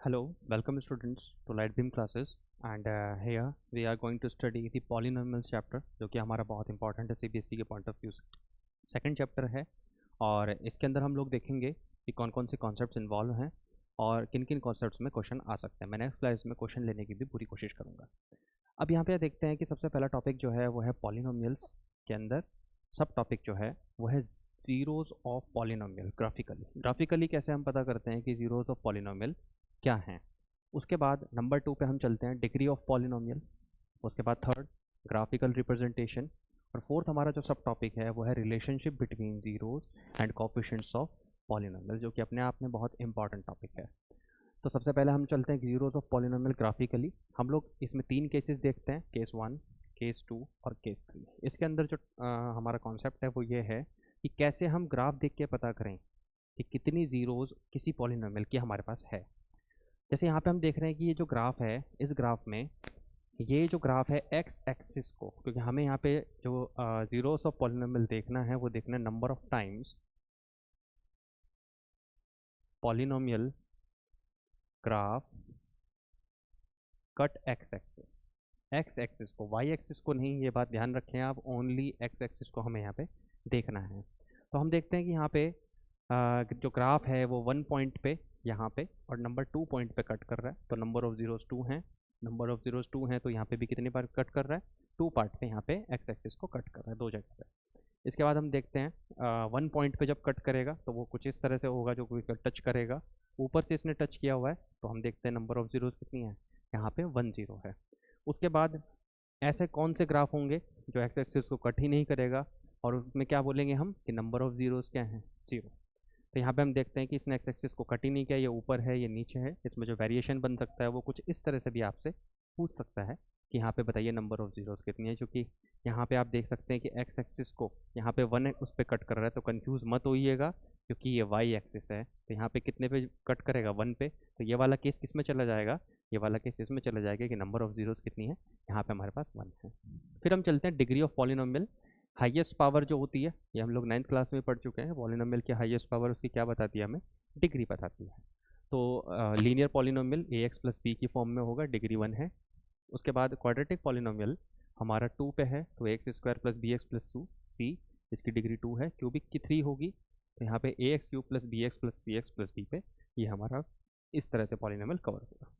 Hello, welcome students to Lightbeam classes and here we are going to study the polynomials chapter जो कि हमारा बहुत important है CBSE के पॉइंट ऑफ व्यू से सेकंड चैप्टर है। और इसके अंदर हम लोग देखेंगे कि कौन कौन से कॉन्सेप्ट्स इन्वॉल्व हैं और किन किन कॉन्सेप्ट्स में क्वेश्चन आ सकते हैं। मैं नेक्स्ट क्लास में क्वेश्चन लेने की भी पूरी कोशिश करूँगा। अब यहाँ पे देखते हैं कि सबसे पहला टॉपिक जो है वो है पॉलिनोमियल्स के अंदर सब टॉपिक जो है वो है जीरोज ऑफ पॉलिनोमियल। ग्राफिकली कैसे हम पता करते हैं कि जीरोज ऑफ पॉलिनोमियल क्या हैं। उसके बाद नंबर 2 पे हम चलते हैं डिग्री ऑफ पॉलिनोमियल। उसके बाद थर्ड ग्राफिकल रिप्रेजेंटेशन और फोर्थ हमारा जो सब टॉपिक है वो है relationship between zeros and coefficients of polynomial, जो कि अपने आप में बहुत इंपॉर्टेंट टॉपिक है। तो सबसे पहले हम चलते हैं जीरोज ऑफ पॉलिनोमियल ग्राफिकली। हम लोग इसमें 3 केसेस देखते हैं, केस 1, केस 2 और केस 3। इसके अंदर जो हमारा कॉन्सेप्ट है वो ये है कि कैसे हम ग्राफ देख के पता करें कि कितनी जीरोज किसी पॉलिनोमियल की हमारे पास है। जैसे यहाँ पे हम देख रहे हैं कि ये जो ग्राफ है, इस ग्राफ में ये जो ग्राफ है एक्स एक्सिस को, क्योंकि हमें यहाँ पे जो जीरोस ऑफ पॉलिनोमियल देखना है वो देखना है number of times polynomial graph cut x axis को, वाई एक्सिस को नहीं, ये बात ध्यान रखें आप, ओनली एक्स एक्सिस को हमें यहाँ पे देखना है। तो हम देखते हैं कि यहाँ पे जो ग्राफ है वो 1 पॉइंट पे यहाँ पे और नंबर 2 पॉइंट पे कट कर रहा है। तो नंबर ऑफ जीरोस 2 हैं, नंबर ऑफ जीरोस 2 हैं, तो यहाँ पे भी कितनी बार कट कर रहा है, 2 पार्ट पे यहाँ पे एक्स एक्सिस को कट कर रहा है, 2 जगह पे। इसके बाद हम देखते हैं 1 पॉइंट पे जब कट करेगा तो वो कुछ इस तरह से होगा, जो कोई टच करेगा, ऊपर से इसने टच किया हुआ है, तो हम देखते हैं नंबर ऑफ जीरोस कितनी है, यहाँ पे 1 0 है। उसके बाद ऐसे कौन से ग्राफ होंगे जो एक्स एक्सिस को कट ही नहीं करेगा, और उसमें क्या बोलेंगे हम कि नंबर ऑफ जीरोस क्या है, 0। तो यहाँ पे हम देखते हैं कि इसने एक्स एक्सिस को कट ही नहीं किया, ये ऊपर है ये नीचे है। इसमें जो वेरिएशन बन सकता है वो कुछ इस तरह से भी आपसे पूछ सकता है कि यहाँ पे बताइए नंबर ऑफ जीरोस कितनी है, क्योंकि यहाँ पे आप देख सकते हैं कि एक्स एक्सिस को यहाँ पे 1 उस पर कट कर रहा है, तो कंफ्यूज मत होइएगा क्योंकि ये वाई एक्सिस है। तो यहाँ पे कितने पे कट करेगा, 1 पे, तो ये वाला केस किस में चला जाएगा, ये वाला केस इसमें चला जाएगा कि नंबर ऑफ जीरोस कितनी है, यहाँ पे हमारे पास 1 है। फिर हम चलते हैं degree of polynomial. Highest power जो होती है, ये हम लोग 9th क्लास में पढ़ चुके हैं, पॉलिनोमियल की हाईएस्ट पावर उसकी क्या बताती है, हमें डिग्री बताती है। तो लीनियर पॉलिनोमियल ए एक्स प्लस बी की फॉर्म में होगा, डिग्री 1 है। उसके बाद क्वाड्रेटिक पॉलिनोमियल हमारा 2 पे है, तो a x square plus b x plus c, इसकी डिग्री 2 है। क्यूबिक की 3 होगी, तो यहाँ पे a x cube plus b x plus c x plus d पे ये हमारा इस तरह से पॉलिनोमियल कवर होगा।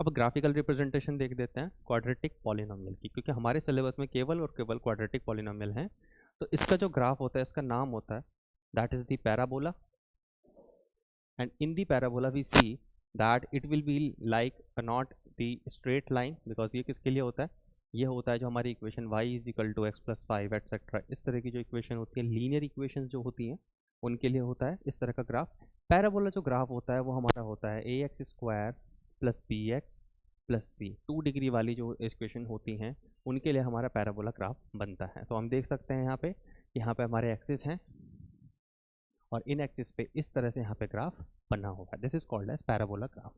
अब ग्राफिकल रिप्रेजेंटेशन देख देते हैं क्वाड्रेटिक पॉलिनोमियल की, क्योंकि हमारे सिलेबस में केवल और केवल क्वाड्रेटिक पॉलिनोमियल हैं। तो इसका जो ग्राफ होता है, इसका नाम होता है that is the parabola, and in the parabola we see that it will be like not the straight line, because ये किसके लिए होता है, ये होता है जो हमारी equation y is equal to x plus 5 etcetera, इस तरह की जो इक्वेशन होती है, लीनियर इक्वेशन जो होती हैं, उनके लिए होता है इस तरह का ग्राफ। पैराबोला जो ग्राफ होता है वो हमारा होता है a x square plus b x plus c, 2 degree वाली जो इक्वेशन होती हैं उनके लिए हमारा पैराबोला ग्राफ बनता है। तो हम देख सकते हैं यहाँ पे हमारे एक्सिस हैं और इन एक्सिस पे इस तरह से यहाँ पे ग्राफ बना होगा, this is called as parabola graph.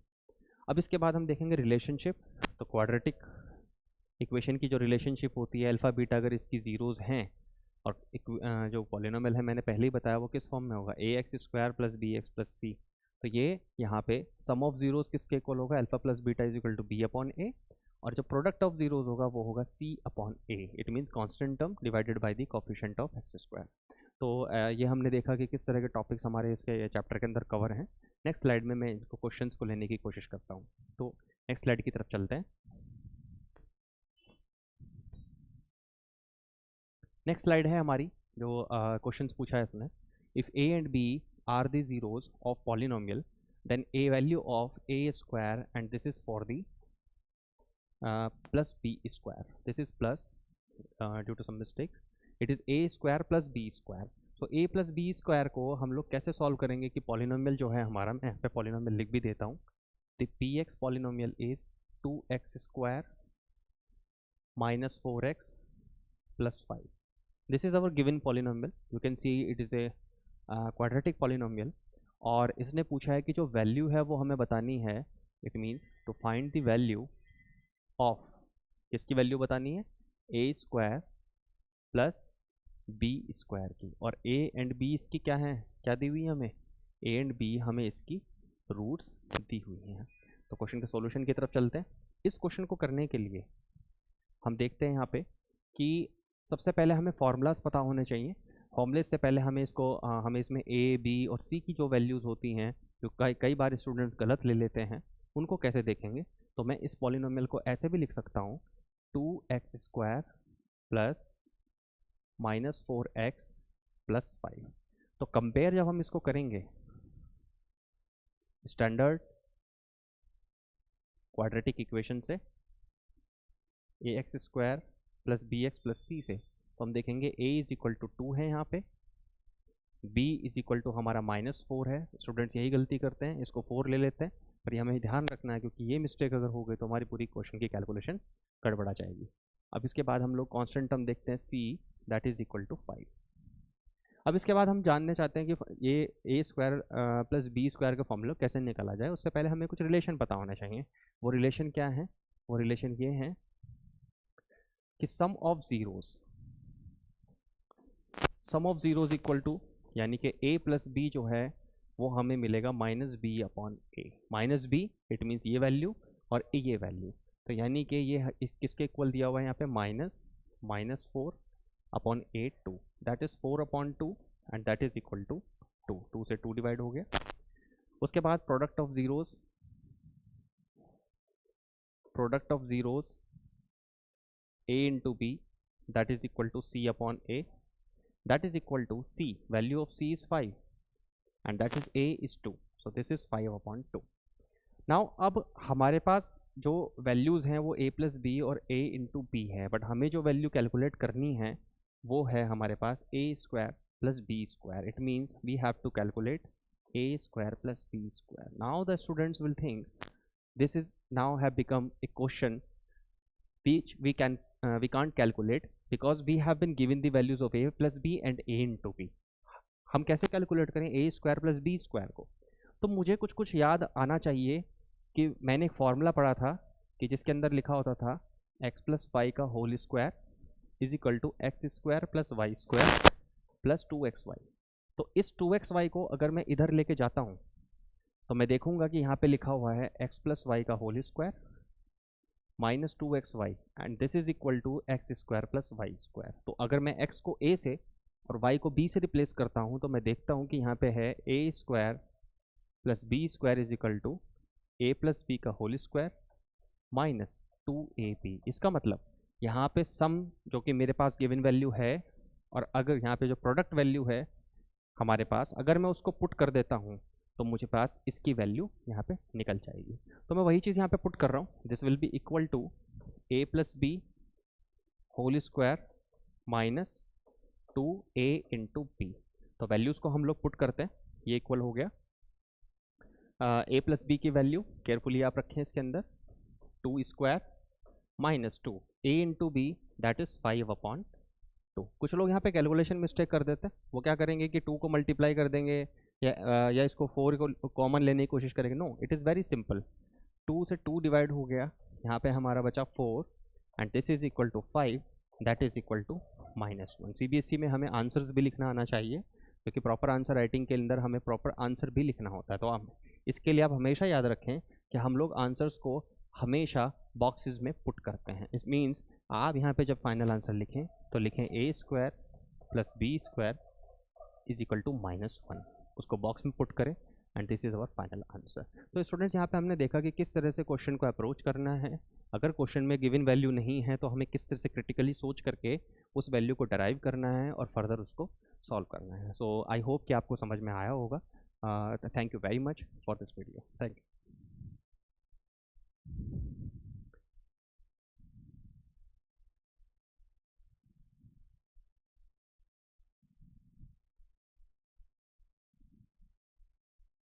अब इसके बाद हम देखेंगे रिलेशनशिप। तो क्वाड्रेटिक इक्वेशन की जो रिलेशनशिप होती है, अल्फा बीटा अगर इसकी जीरोज हैं और जो पॉलिनोमियल है मैंने पहले ही बताया वो किस फॉर्म में होगा, a x square plus b x plus c. तो ये यहाँ पे सम ऑफ जीरोज किसके इक्वल होगा, alpha plus beta is equal to b upon a, और जो प्रोडक्ट ऑफ जीरोज होगा वो होगा c upon a, it means constant term divided by the coefficient of x square. तो ये हमने देखा कि किस तरह के टॉपिक्स हमारे इसके चैप्टर के अंदर कवर हैं। नेक्स्ट स्लाइड में मैं इनको क्वेश्चंस को लेने की कोशिश करता हूँ। तो नेक्स्ट स्लाइड की तरफ चलते हैं। नेक्स्ट स्लाइड है हमारी, जो क्वेश्चंस पूछा है इसने, if a and b are the zeros of polynomial then a value of a square, and this is for the plus b square, this is plus due to some mistakes, it is a square plus b square। so a plus b square को हम लोग कैसे solve करेंगे कि polynomial जो है हमारा, मैं यहाँ पे पॉलिनोमियल लिख भी देता हूँ, the px polynomial is 2x square minus 4x plus 5, this is our given polynomial, you can see it is a quadratic polynomial। और इसने पूछा है कि जो वैल्यू है वो हमें बतानी है, it means to find the value of, किसकी वैल्यू बतानी है, a square plus b square की। और ए एंड बी इसकी क्या है, क्या दी हुई है हमें, ए एंड बी हमें इसकी रूट्स दी हुई हैं। तो क्वेश्चन के सॉल्यूशन की तरफ चलते हैं। इस क्वेश्चन को करने के लिए हम देखते हैं यहाँ पे कि सबसे पहले हमें फार्मूलाज पता होने चाहिए। फॉर्मूले से पहले हमें हमें इसमें ए बी और सी की जो वैल्यूज़ होती हैं, जो कई बार स्टूडेंट्स गलत ले लेते हैं, उनको कैसे देखेंगे। तो मैं इस पॉलिनोमियल को ऐसे भी लिख सकता हूँ 2x² प्लस -4x प्लस 5। तो कंपेयर जब हम इसको करेंगे स्टैंडर्ड क्वाड्रेटिक इक्वेशन से ax² plus bx plus c से, तो हम देखेंगे a इज इक्वल टू 2 है यहाँ पे, b इज इक्वल टू हमारा -4 है। स्टूडेंट्स यही गलती करते हैं, इसको 4 ले लेते हैं, पर ये हमें ध्यान रखना है क्योंकि ये मिस्टेक अगर हो गई तो हमारी पूरी क्वेश्चन की कैलकुलेशन गड़बड़ा जाएगी। अब इसके बाद हम लोग कांस्टेंट टर्म देखते हैं c, that is equal to 5। अब इसके बाद हम जानने चाहते हैं कि ये a² प्लस b² का फॉर्मूला कैसे निकाला जाए। उससे पहले हमें कुछ रिलेशन पता होना चाहिए। वो रिलेशन क्या है? वो रिलेशन ये है कि सम ऑफ ज़ीरोज़ इक्वल टू, यानी कि a प्लस b जो है वो हमें मिलेगा -b/a। -b इट मीन्स ये वैल्यू और ये वैल्यू, तो यानी कि ये किसके इक्वल दिया हुआ है यहाँ पे, -4/a 2, that is 4/2 and that is equal to 2। 2 से 2 डिवाइड हो गया। उसके बाद product of zeros a into b, that is equal to c/a, that is equal to c, value of c is 5 and that is a is 2, so this is 5/2। now अब हमारे पास जो values हैं वो a plus b और a into b है, but हमें जो value calculate करनी है वो है हमारे पास a² plus b²। It means we have to calculate a² plus b²। Now the students will think this is now have become a question which we can't calculate because we have been given the values of a plus b and a into b। हम कैसे calculate करें a² plus b² को? तो मुझे कुछ याद आना चाहिए कि मैंने एक फार्मूला पढ़ा था कि जिसके अंदर लिखा होता था x प्लस वाई का whole square is equal to x² plus y² plus 2xy। तो इस 2xy को अगर मैं इधर लेके जाता हूँ तो मैं देखूंगा कि यहाँ पे लिखा हुआ है x प्लस वाई का whole square minus 2xy and this is equal to x² plus y²। तो अगर मैं x को a से और y को b से रिप्लेस करता हूँ तो मैं देखता हूँ कि यहाँ पे है a² plus b² is equal to a plus b का होल स्क्वायर माइनस 2ab। इसका मतलब यहाँ पे सम जो कि मेरे पास गिवन वैल्यू है और अगर यहाँ पे जो प्रोडक्ट वैल्यू है हमारे पास, अगर मैं उसको पुट कर देता हूँ तो मुझे पास इसकी वैल्यू यहाँ पे निकल जाएगी। तो मैं वही चीज़ यहाँ पे पुट कर रहा हूँ, this will be equal to a plus b whole square minus 2a into b. तो वैल्यूज़ को हम लोग पुट करते हैं, ये इक्वल हो गया a प्लस बी की वैल्यू केयरफुली आप रखें इसके अंदर 2² minus 2 a into b that is 5/2। कुछ लोग यहाँ पे कैलकुलेशन मिस्टेक कर देते हैं, वो क्या करेंगे कि 2 को मल्टीप्लाई कर देंगे या इसको 4 को कॉमन लेने की कोशिश करेंगे। No, it is very simple. 2 से 2 डिवाइड हो गया, यहाँ पे हमारा बचा 4 and this is equal to 5 that is equal to -1। CBSE में हमें आंसर्स भी लिखना आना चाहिए क्योंकि प्रॉपर आंसर राइटिंग के अंदर हमें प्रॉपर आंसर भी लिखना होता है। तो आप इसके लिए आप हमेशा याद रखें कि हम लोग आंसर्स को हमेशा बॉक्सेस में पुट करते हैं। इस मीन्स आप यहाँ पे जब फाइनल आंसर लिखें तो लिखें a² plus b² is equal to -1, उसको बॉक्स में पुट करें and this is our final answer. तो स्टूडेंट्स यहाँ पे हमने देखा कि किस तरह से क्वेश्चन को अप्रोच करना है। अगर क्वेश्चन में गिवन वैल्यू नहीं है तो हमें किस तरह से क्रिटिकली सोच करके उस वैल्यू को डराइव करना है और फर्दर उसको सॉल्व करना है। सो आई होप कि आपको समझ में आया होगा। Thank you very much for this video. Thank you.